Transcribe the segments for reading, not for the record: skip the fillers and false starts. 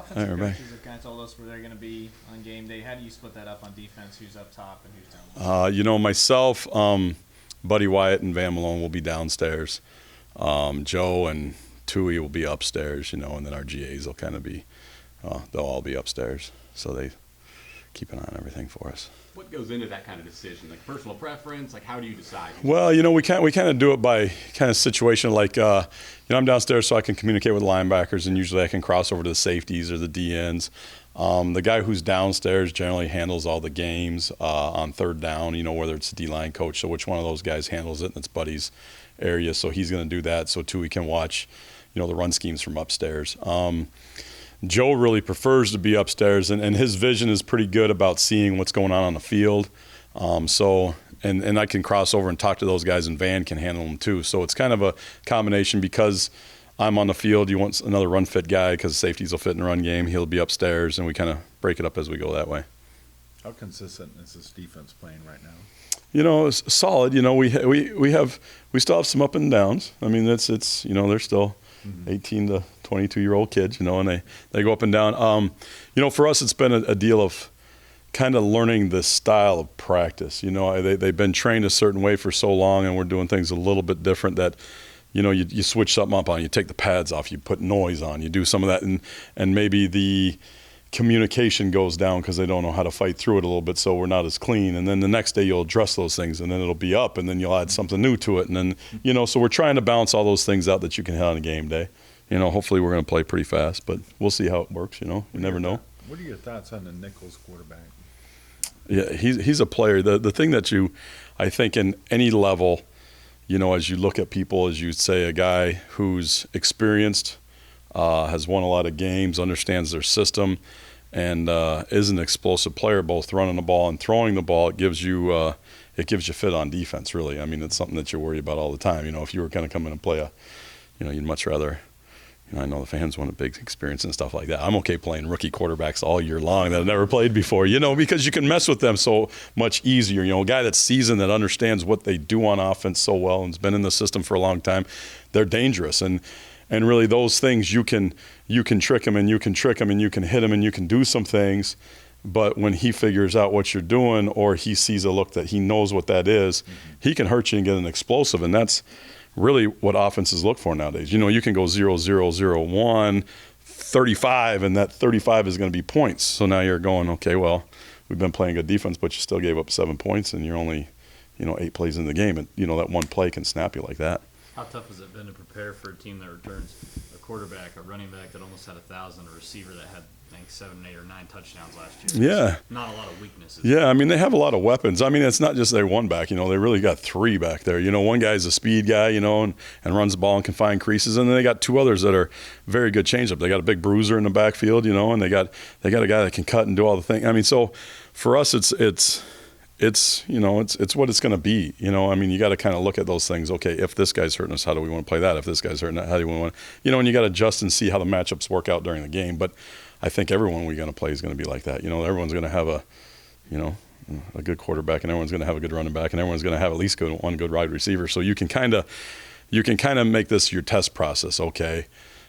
offensive coaches have kind of told us where they're going to be on game day. How do you split that up on defense? Who's up top and who's down low? Myself, Buddy Wyatt and Van Malone will be downstairs. Joe and Tui will be upstairs, and then our GAs will kind of be, they'll all be upstairs. So they keep an eye on everything for us. What goes into that kind of decision? Like personal preference? Like how do you decide? Well, we kind of do it by kind of situation. Like, I'm downstairs so I can communicate with linebackers, and usually I can cross over to the safeties or the DNs. The guy who's downstairs generally handles all the games on third down, whether it's the D-line coach. So which one of those guys handles it, and it's Buddy's area. So he's going to do that so Tui can watch, the run schemes from upstairs. Joe really prefers to be upstairs, and his vision is pretty good about seeing what's going on the field. And I can cross over and talk to those guys, and Van can handle them too. So it's kind of a combination because I'm on the field. You want another run fit guy because safeties will fit in the run game. He'll be upstairs, and we kind of break it up as we go that way. How consistent is this defense playing right now? It's solid. We still have some up and downs. I mean, it's they're still 18 to 22-year-old kids, and they go up and down. For us, it's been a deal of kind of learning the style of practice. They've been trained a certain way for so long, and we're doing things a little bit different that, you switch something up on, you take the pads off, you put noise on, you do some of that, and maybe the communication goes down because they don't know how to fight through it a little bit, so we're not as clean. And then the next day you'll address those things, and then it'll be up, and then you'll add something new to it. And then, so we're trying to balance all those things out that you can hit on a game day. Hopefully we're going to play pretty fast, but we'll see how it works, you never know. What are your thoughts on the Nicholls quarterback? Yeah, he's a player. The thing that I think in any level, as you look at people, as you say, a guy who's experienced, has won a lot of games, understands their system, and is an explosive player, both running the ball and throwing the ball. It gives you fit on defense, really. I mean, it's something that you worry about all the time. If you were going to come in and play you'd much rather, I know the fans want a big experience and stuff like that. I'm okay playing rookie quarterbacks all year long that have never played before, because you can mess with them so much easier. A guy that's seasoned, that understands what they do on offense so well and has been in the system for a long time, they're dangerous. And really those things you can trick him, and you can trick him, and you can hit him, and you can do some things. But when he figures out what you're doing, or he sees a look that he knows what that is, he can hurt you and get an explosive. And that's really what offenses look for nowadays. You can go 0-0-0-1, 35, and that 35 is going to be points. So now you're going, okay, well, we've been playing good defense, but you still gave up 7 points, and you're only, 8 plays in the game. And, that one play can snap you like that. How tough has it been to prepare for a team that returns a quarterback, a running back that almost had 1,000, a receiver that had, I think, 7, 8, or 9 touchdowns last year? Yeah. Not a lot of weaknesses. Yeah, I mean, they have a lot of weapons. I mean, it's not just their one back. They really got 3 back there. One guy's a speed guy, and runs the ball and can find creases. And then they got 2 others that are very good changeup. They got a big bruiser in the backfield, and they got a guy that can cut and do all the things. I mean, so for us, it's what it's going to be. I mean, you got to kind of look at those things. Okay, if this guy's hurting us, how do we want to play that? If this guy's hurting us, how do we want to, and you got to adjust and see how the matchups work out during the game. But I think everyone we're going to play is going to be like that. Everyone's going to have a good quarterback, and everyone's going to have a good running back, and everyone's going to have at least one good wide receiver. So you can kind of make this your test process. Okay,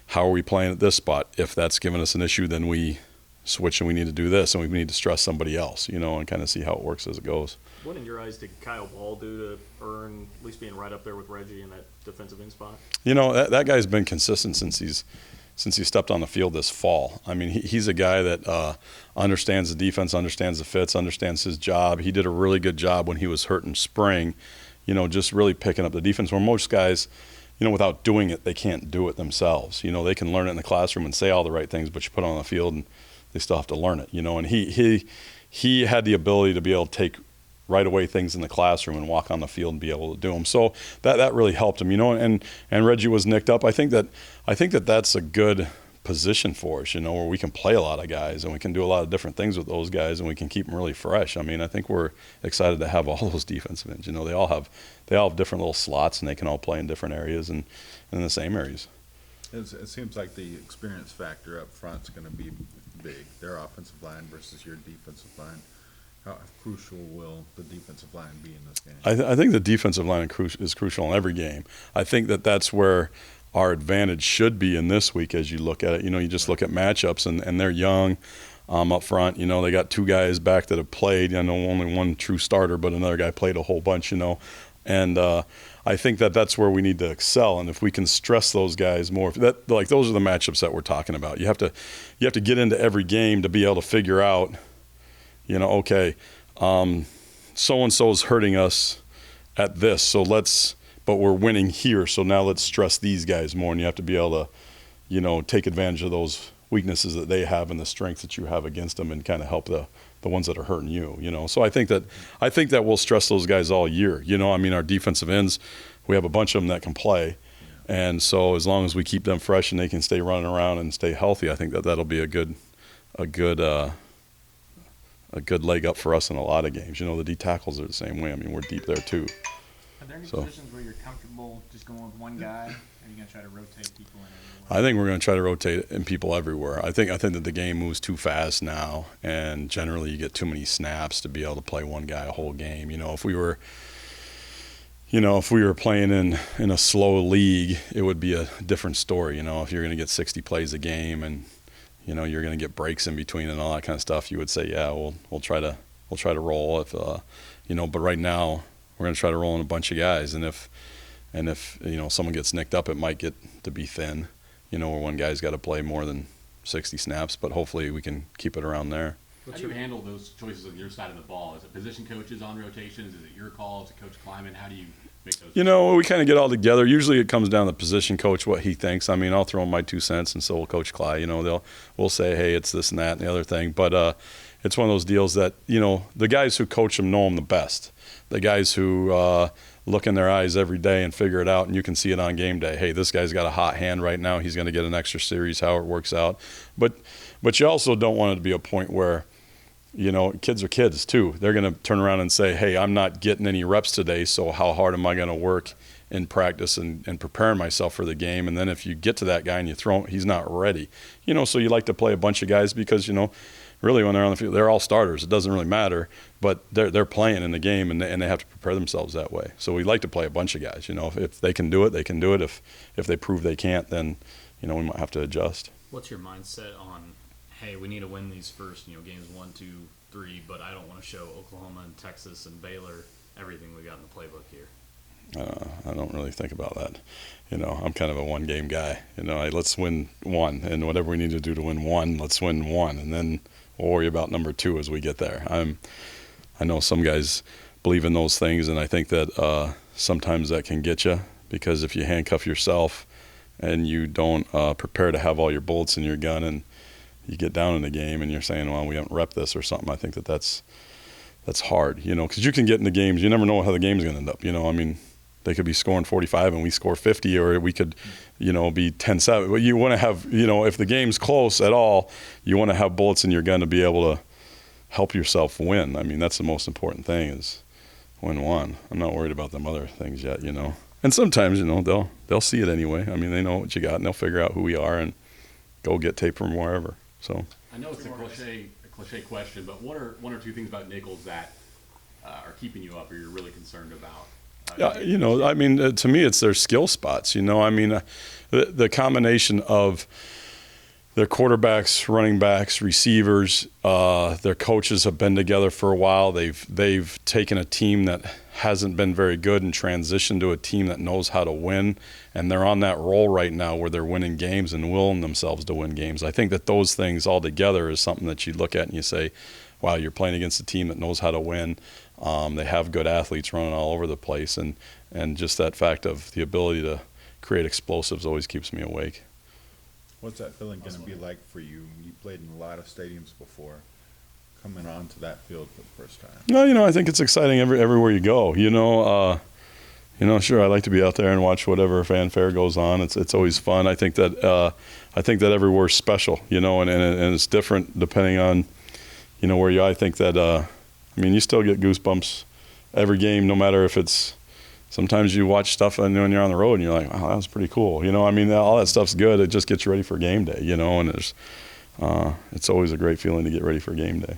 how are we playing at this spot? If that's giving us an issue, then we switch and we need to do this, and we need to stress somebody else, and kind of see how it works as it goes. What in your eyes did Kyle Ball do to earn at least being right up there with Reggie in that defensive end spot? That guy's been consistent since he stepped on the field this fall. I mean, he's a guy that understands the defense, understands the fits, understands his job. He did a really good job when he was hurt in spring, just really picking up the defense, where most guys, without doing it, they can't do it themselves. They can learn it in the classroom and say all the right things, but you put it on the field and they still have to learn it, and he had the ability to be able to take right away things in the classroom and walk on the field and be able to do them. So that really helped him, and Reggie was nicked up. I think that that's a good position for us, where we can play a lot of guys and we can do a lot of different things with those guys, and we can keep them really fresh. I mean, I think we're excited to have all those defensive ends. They all have different little slots, and they can all play in different areas and in the same areas. It seems like the experience factor up front is going to be big. Their offensive line versus your defensive line. How crucial will the defensive line be in this game? I think the defensive line is crucial in every game. I think that's where our advantage should be in this week as you look at it. You just look at matchups, and they're young up front. They got 2 guys back that have played. I know only one true starter, but another guy played a whole bunch, And I think that's where we need to excel. And if we can stress those guys more, those are the matchups that we're talking about. You have to get into every game to be able to figure out, okay, so-and-so is hurting us at this, but we're winning here, so now let's stress these guys more. And you have to be able to, take advantage of those weaknesses that they have and the strengths that you have against them, and kind of help the ones that are hurting you. So I think that we'll stress those guys all year. Our defensive ends, we have a bunch of them that can play, and so as long as we keep them fresh and they can stay running around and stay healthy, I think that'll be a good leg up for us in a lot of games. The D tackles are the same way. We're deep there too. Are there any positions where you're comfortable just going with one guy? Or are you going to try to rotate people in everywhere? I think we're going to try to rotate in people everywhere. I think that the game moves too fast now, and generally you get too many snaps to be able to play one guy a whole game. If we were playing in a slow league, it would be a different story. If you're going to get 60 plays a game and you're going to get breaks in between and all that kind of stuff, you would say, yeah, we'll try to roll. But right now we're going to try to roll in a bunch of guys, and if someone gets nicked up, it might get to be thin, where one guy's got to play more than 60 snaps, but hopefully we can keep it around there. How do you handle those choices on your side of the ball? Is it position coaches on rotations? Is it your call? Is it Coach Kleiman? How do you make those? We kind of get all together. Usually it comes down to the position coach, what he thinks. I'll throw in my 2 cents, and so will Coach Cly. We'll say, hey, it's this and that and the other thing. But it's one of those deals that, the guys who coach them know them the best. The guys who look in their eyes every day and figure it out, and you can see it on game day. Hey, this guy's got a hot hand right now. He's going to get an extra series, how it works out. But you also don't want it to be a point where, kids are kids too. They're going to turn around and say, hey, I'm not getting any reps today, so how hard am I going to work in practice and preparing myself for the game? And then if you get to that guy and you throw him, he's not ready. So you like to play a bunch of guys because, really when they're on the field, they're all starters. It doesn't really matter, but they're playing in the game, and they have to prepare themselves that way. So we like to play a bunch of guys. If they can do it, they can do it. If they prove they can't, then, we might have to adjust. What's your mindset on, hey, we need to win these first, games 1, 2, 3, but I don't want to show Oklahoma and Texas and Baylor everything we got in the playbook here? I don't really think about that. I'm kind of a one-game guy. Let's win one, and whatever we need to do to win one, let's win one, and then we'll worry about number 2 as we get there. I know some guys believe in those things, and I think that sometimes that can get you, because if you handcuff yourself and you don't prepare to have all your bullets in your gun, and you get down in the game and you're saying, well, we haven't repped this or something, I think that's hard, because you can get into games, you never know how the game's going to end up. They could be scoring 45 and we score 50, or we could, be 10-7. But you want to have, if the game's close at all, you want to have bullets in your gun to be able to help yourself win. That's the most important thing, is win one. I'm not worried about them other things yet, And sometimes, they'll see it anyway. They know what you got, and they'll figure out who we are and go get tape from wherever. So I know it's a cliche question, but what are 1 or 2 things about Nicholls that are keeping you up, or you're really concerned about? Yeah, to me, it's their skill spots. The combination of their quarterbacks, running backs, receivers, their coaches have been together for a while. They've taken a team that hasn't been very good and transitioned to a team that knows how to win, and they're on that roll right now where they're winning games and willing themselves to win games. I think that those things all together is something that you look at and you say, wow, you're playing against a team that knows how to win. They have good athletes running all over the place, and just that fact of the ability to create explosives always keeps me awake. What's that feeling going to be like for you? You played in a lot of stadiums before, coming onto that field for the first time. No, I think it's exciting everywhere you go. Sure, I like to be out there and watch whatever fanfare goes on. It's always fun. I think that everywhere's special, and it's different depending on, where you are. I think that you still get goosebumps every game, no matter if it's. Sometimes you watch stuff and when you're on the road and you're like, wow, that was pretty cool. All that stuff's good. It just gets you ready for game day, and it's always a great feeling to get ready for game day,